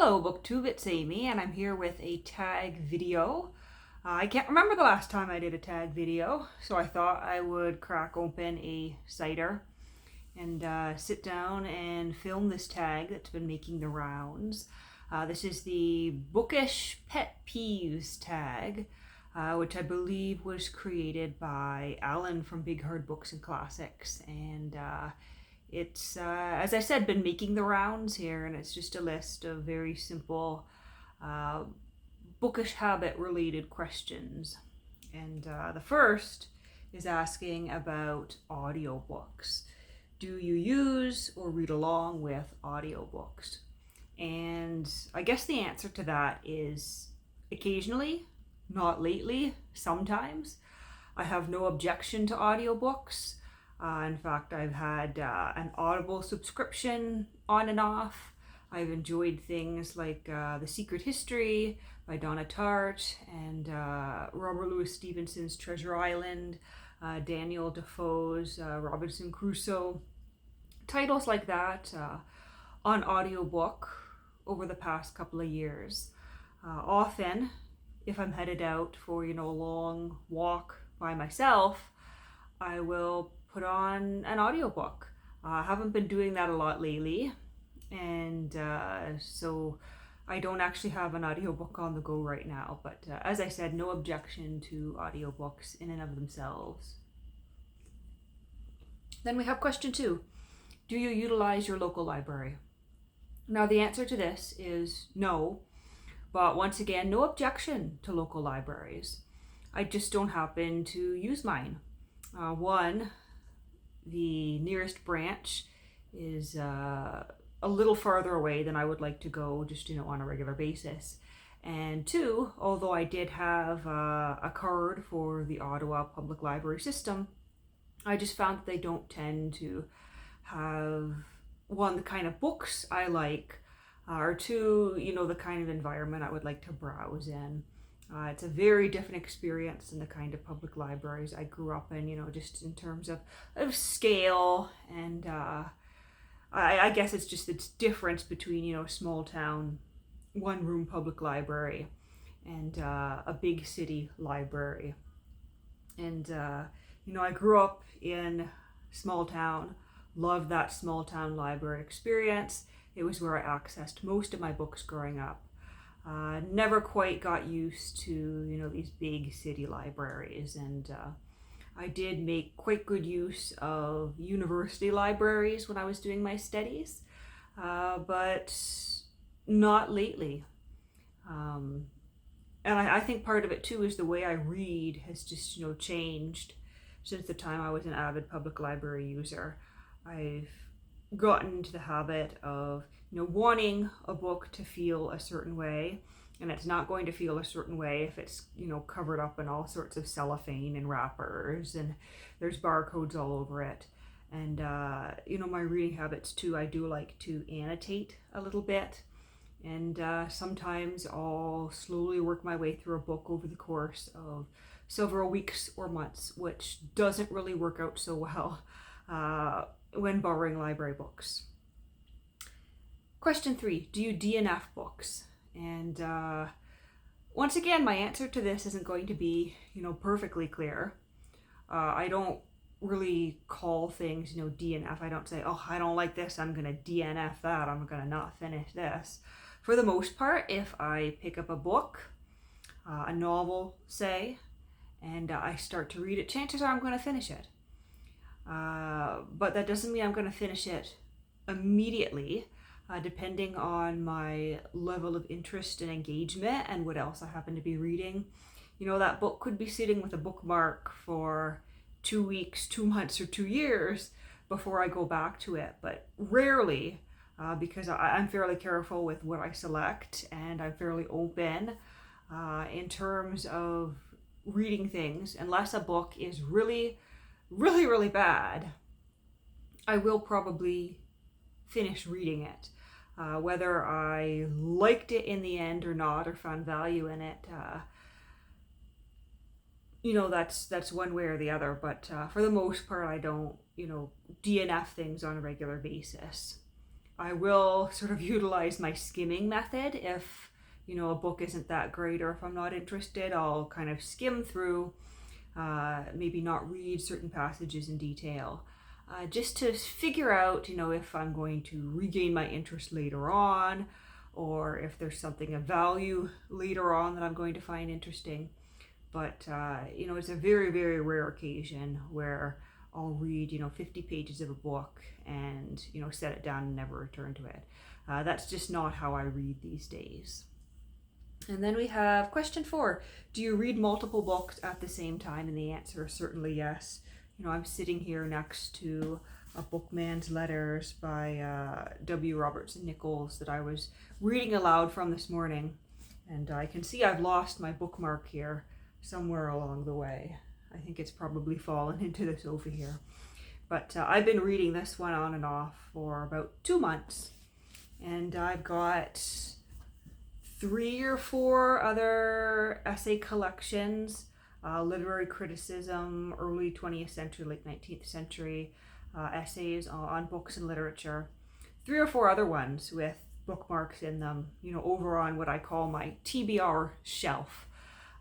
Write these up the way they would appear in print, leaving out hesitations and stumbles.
Hello BookTube, it's Amy and I'm here with a tag video. I can't remember the last time I did a tag video, so I thought I would crack open a cider and sit down and film this tag that's been making the rounds. This is the Bookish Pet Peeves Tag, which I believe was created by Alan from Big Hard Books and Classics, and it's, as I said, been making the rounds here, and it's just a list of very simple bookish habit related questions. And the first is asking about audiobooks. Do you use or read along with audiobooks? And I guess the answer to that is occasionally, not lately, sometimes. I have no objection to audiobooks. In fact, I've had an Audible subscription on and off. I've enjoyed things like The Secret History by Donna Tartt and Robert Louis Stevenson's Treasure Island, Daniel Defoe's Robinson Crusoe. Titles like that on audiobook over the past couple of years. Often, if I'm headed out for, a long walk by myself, I will put on an audiobook. I haven't been doing that a lot lately, and so I don't actually have an audiobook on the go right now, but as I said, no objection to audiobooks in and of themselves. Then we have question 2. Do you utilize your local library? Now the answer to this is no, but once again, no objection to local libraries. I just don't happen to use mine. One, the nearest branch is a little farther away than I would like to go just, on a regular basis. And 2, although I did have a card for the Ottawa Public Library system, I just found that they don't tend to have, 1, the kind of books I like, or 2, the kind of environment I would like to browse in. It's a very different experience than the kind of public libraries I grew up in, just in terms of scale. And I guess it's just the difference between, a small town, one-room public library and a big city library. And, I grew up in small town, loved that small town library experience. It was where I accessed most of my books growing up. Never quite got used to, these big city libraries, and I did make quite good use of university libraries when I was doing my studies, but not lately. And I think part of it too is the way I read has just, changed since the time I was an avid public library user. I've gotten into the habit of wanting a book to feel a certain way, and it's not going to feel a certain way if it's covered up in all sorts of cellophane and wrappers and there's barcodes all over it. And my reading habits too, I do like to annotate a little bit, and sometimes I'll slowly work my way through a book over the course of several weeks or months, which doesn't really work out so well when borrowing library books. Question 3, do you DNF books? And once again, my answer to this isn't going to be, perfectly clear. I don't really call things, DNF. I don't say, oh, I don't like this, I'm going to DNF that, I'm going to not finish this. For the most part, if I pick up a book, a novel, say, and I start to read it, chances are I'm going to finish it. But that doesn't mean I'm going to finish it immediately. Depending on my level of interest and engagement and what else I happen to be reading. That book could be sitting with a bookmark for 2 weeks, 2 months, or 2 years before I go back to it, but rarely, because I'm fairly careful with what I select, and I'm fairly open in terms of reading things. Unless a book is really, really, really bad, I will probably finish reading it. Whether I liked it in the end or not, or found value in it, that's one way or the other. But for the most part, I don't, DNF things on a regular basis. I will sort of utilize my skimming method if, a book isn't that great, or if I'm not interested, I'll kind of skim through, maybe not read certain passages in detail, just to figure out, if I'm going to regain my interest later on, or if there's something of value later on that I'm going to find interesting. But, it's a very, very rare occasion where I'll read, 50 pages of a book and, set it down and never return to it. That's just not how I read these days. And then we have question 4. Do you read multiple books at the same time? And the answer is certainly yes. I'm sitting here next to A Bookman's Letters by W. Robertson Nichols that I was reading aloud from this morning. And I can see I've lost my bookmark here somewhere along the way. I think it's probably fallen into the sofa here. But I've been reading this one on and off for about 2 months. And I've got 3 or 4 other essay collections, literary criticism, early 20th century, late 19th century essays on books and literature. 3 or 4 other ones with bookmarks in them, over on what I call my TBR shelf.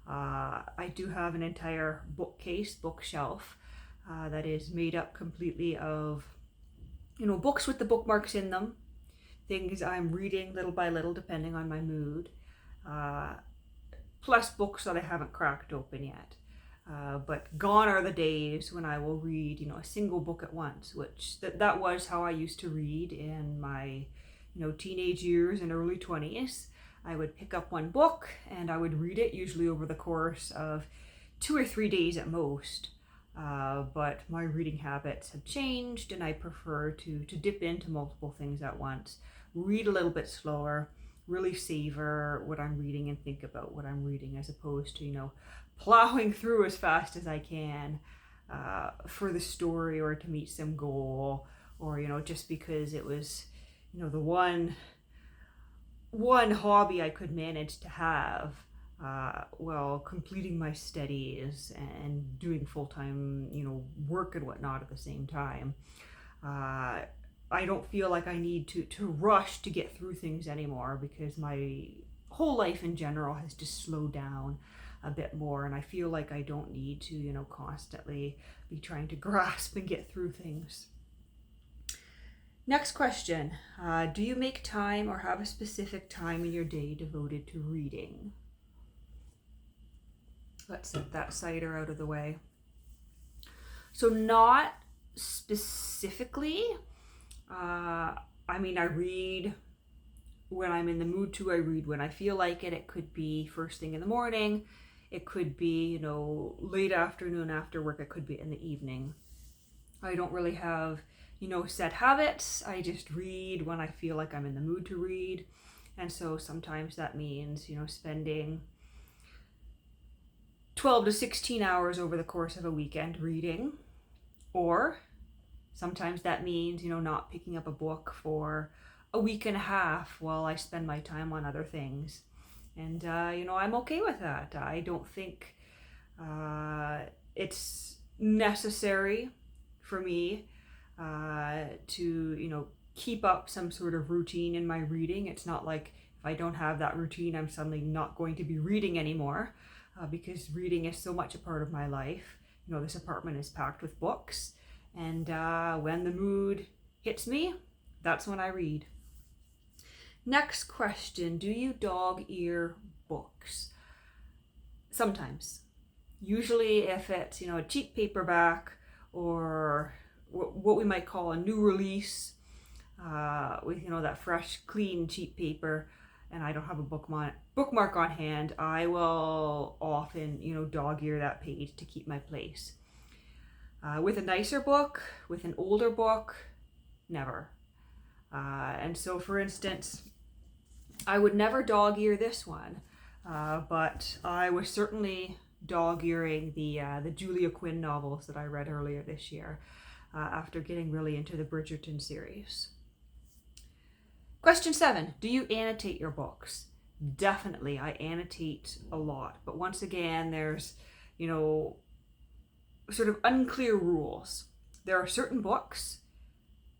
I do have an entire bookshelf that is made up completely of, books with the bookmarks in them, things I'm reading little by little depending on my mood, plus books that I haven't cracked open yet. But gone are the days when I will read, a single book at once, which that was how I used to read in my, teenage years and early 20s. I would pick up one book and I would read it, usually over the course of 2 or 3 days at most. But my reading habits have changed, and I prefer to dip into multiple things at once, read a little bit slower, really savor what I'm reading and think about what I'm reading, as opposed to, plowing through as fast as I can for the story or to meet some goal, or, just because it was, the one hobby I could manage to have while completing my studies and doing full-time, work and whatnot at the same time. I don't feel like I need to rush to get through things anymore, because my whole life in general has just slowed down a bit more, and I feel like I don't need to, constantly be trying to grasp and get through things. Next question. Do you make time or have a specific time in your day devoted to reading? Let's set that cider out of the way. So not specifically. I read when I'm in the mood to. I read when I feel like it. It could be first thing in the morning. It could be, late afternoon after work. It could be in the evening. I don't really have, set habits. I just read when I feel like I'm in the mood to read. And so sometimes that means, spending 12 to 16 hours over the course of a weekend reading. Or sometimes that means, not picking up a book for a week and a half while I spend my time on other things. And, I'm okay with that. I don't think it's necessary for me to, keep up some sort of routine in my reading. It's not like if I don't have that routine, I'm suddenly not going to be reading anymore, because reading is so much a part of my life. This apartment is packed with books, and when the mood hits me, that's when I read. Next question. Do you dog ear books? Sometimes. Usually if it's, a cheap paperback or what we might call a new release with, that fresh, clean, cheap paper, and I don't have a bookmark on hand, I will often, dog ear that page to keep my place. With a nicer book, with an older book, never. And so, for instance, I would never dog ear this one, but I was certainly dog earing the Julia Quinn novels that I read earlier this year, after getting really into the Bridgerton series. Question 7. Do you annotate your books? Definitely, I annotate a lot. But once again, there's, sort of unclear rules. There are certain books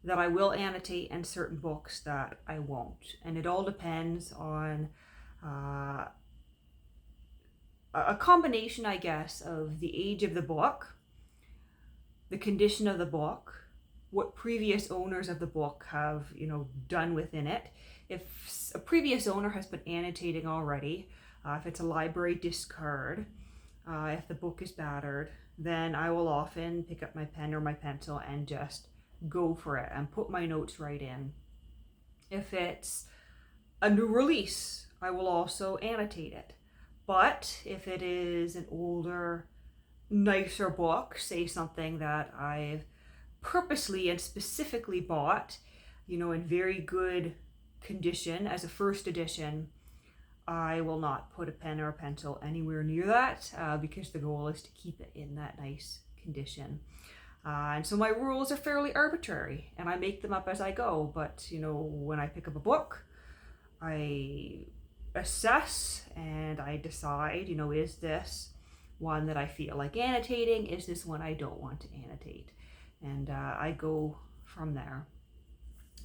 that I will annotate and certain books that I won't. And it all depends on a combination, I guess, of the age of the book, the condition of the book, what previous owners of the book have, done within it. If a previous owner has been annotating already, if it's a library discard, if the book is battered, then I will often pick up my pen or my pencil and just go for it and put my notes right in. If it's a new release, I will also annotate it. But if it is an older, nicer book, say something that I've purposely and specifically bought, in very good condition as a first edition, I will not put a pen or a pencil anywhere near that because the goal is to keep it in that nice condition. And so my rules are fairly arbitrary and I make them up as I go. But, when I pick up a book, I assess and I decide, is this one that I feel like annotating? Is this one I don't want to annotate? And I go from there.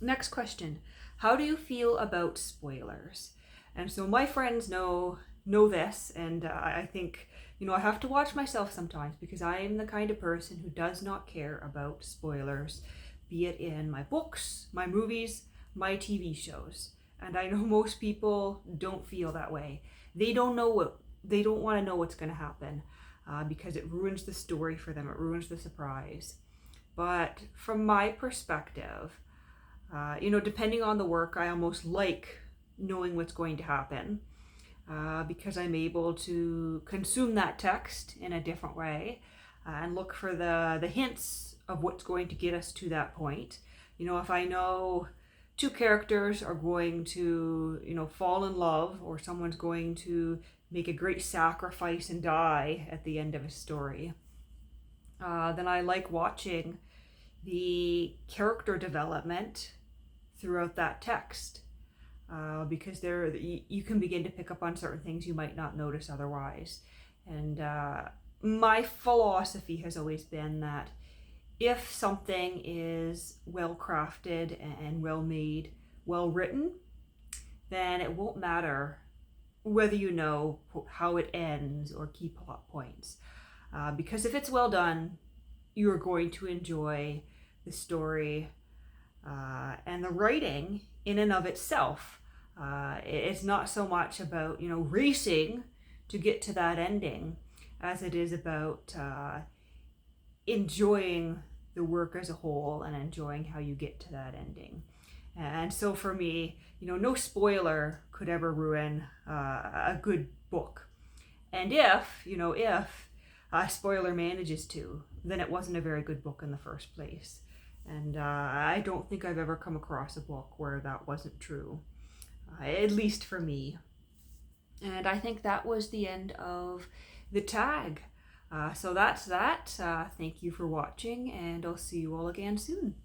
Next question. How do you feel about spoilers? And so my friends know this, and I think, I have to watch myself sometimes because I am the kind of person who does not care about spoilers, be it in my books, my movies, my TV shows. And I know most people don't feel that way. They don't want to know what's going to happen because it ruins the story for them. It ruins the surprise. But from my perspective, depending on the work, I almost like knowing what's going to happen because I'm able to consume that text in a different way and look for the hints of what's going to get us to that point. If I know two characters are going to, fall in love, or someone's going to make a great sacrifice and die at the end of a story, then I like watching the character development throughout that text because you can begin to pick up on certain things you might not notice otherwise. And my philosophy has always been that if something is well crafted and well made, well written, then it won't matter whether you know how it ends or key plot points. Because if it's well done, you're going to enjoy the story and the writing in and of itself. It's not so much about, racing to get to that ending as it is about enjoying the work as a whole and enjoying how you get to that ending. And so for me, no spoiler could ever ruin a good book. And if a spoiler manages to, then it wasn't a very good book in the first place. And I don't think I've ever come across a book where that wasn't true, at least for me. And I think that was the end of the tag. So that's that. Thank you for watching, and I'll see you all again soon.